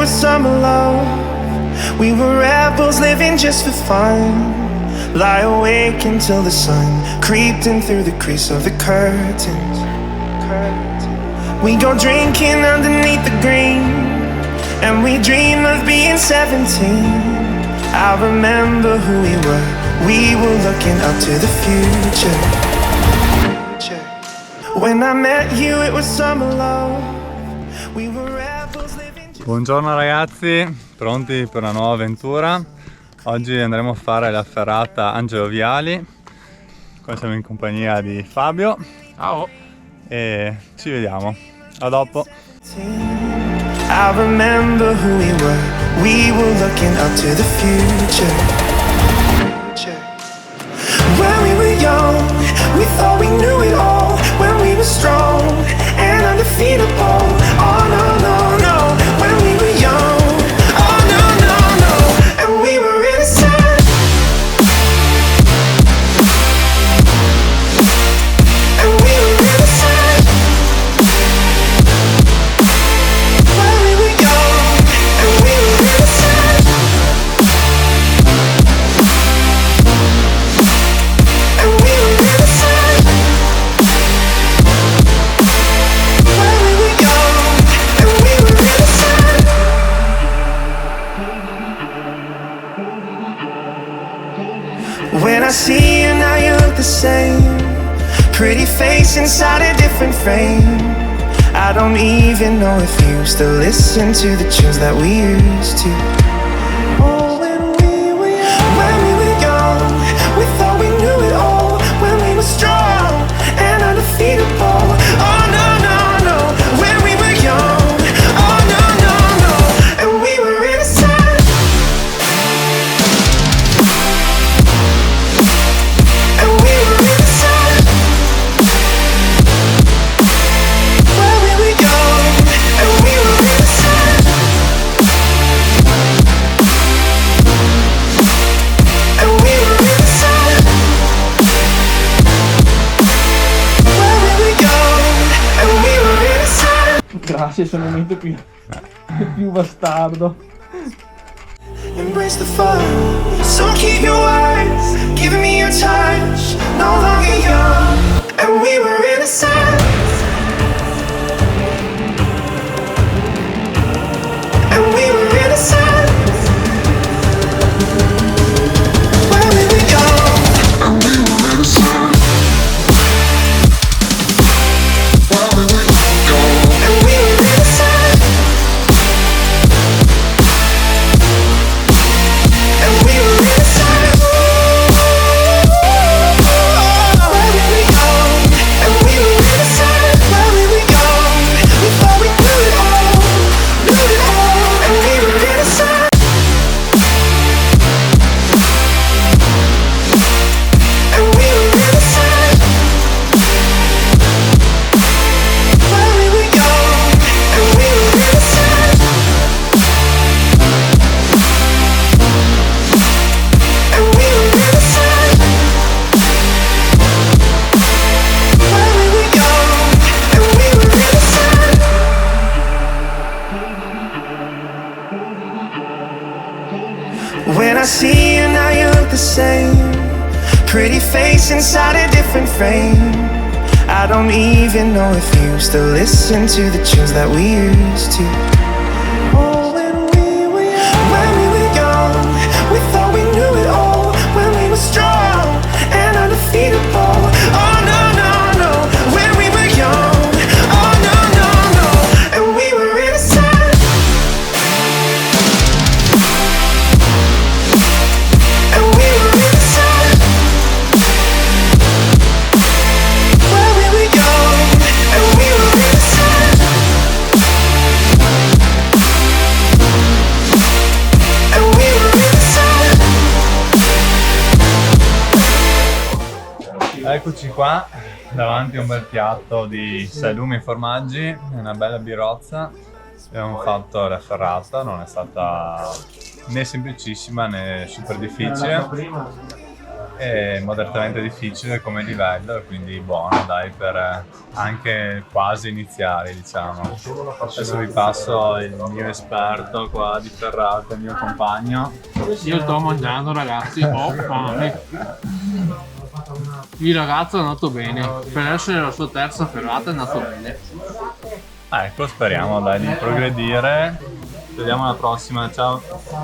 was summer love. We were rebels living just for fun. Lie awake until the sun creeped in through the crease of the curtains. We go drinking underneath the green, and we dream of being 17. I remember who we were looking up to the future. When I met you it was summer love. We were rebels living. Buongiorno ragazzi, pronti per una nuova avventura? Oggi andremo a fare la ferrata Angelo Viali. Qua siamo in compagnia di Fabio. Ciao! E ci vediamo, a dopo. I remember who we were looking up to the future. When we were young, we thought we knew it all. When we were strong and undefeatable. Oh no, no, no. When we were young, oh no, no, no. And we were innocent. And we were innocent. When we were young, and we were innocent. And we were innocent. When we were young, and we were innocent. When I see you now you look the same. Pretty face inside a different frame. I don't even know if you still listen to the tunes that we used to. Oh, when we were young, we thought we knew it all. When we were strong and undefeatable. Oh no, no, no. When we were young, oh no, no, no. And we were innocent. And we were innocent. When we were young, and we were innocent. And we were innocent. When we were young, and we were innocent. Grazie, sono il momento più bastardo. Embrace the fun, so keep your words, giving me your touch, no longer young, and we were innocent. And we were innocent. When we were young, and we were innocent. When we were young, and we were innocent. And we were innocent. When we were young, and we were innocent. When we were young, we thought we knew it all, and we were innocent. And we were innocent. When we were young, and we were innocent. And we were innocent. When we were young, and we were innocent. When I see you now you look the same. Pretty face inside a different frame. I don't even know if you still listen to the tunes that we used to. Oh, when we were young, we thought we knew it all. When we were strong and undefeatable. Oh no, no, no. When we were young, oh no, no, no. And we were innocent. And we were innocent. When we were young, and we were innocent. And we were innocent. Eccoci qua, davanti a un bel piatto di salumi e formaggi e una bella birozza. Abbiamo fatto la ferrata, non è stata né semplicissima né super difficile. è moderatamente difficile come livello, quindi buono dai per anche quasi iniziare, diciamo. Adesso vi passo il mio esperto qua di Ferrata, il mio compagno. Io sto mangiando, ragazzi, ho fame. Il ragazzo è andato bene, per essere la sua terza ferrata è andato bene. Ecco, speriamo dai di progredire. Ci vediamo alla prossima, ciao!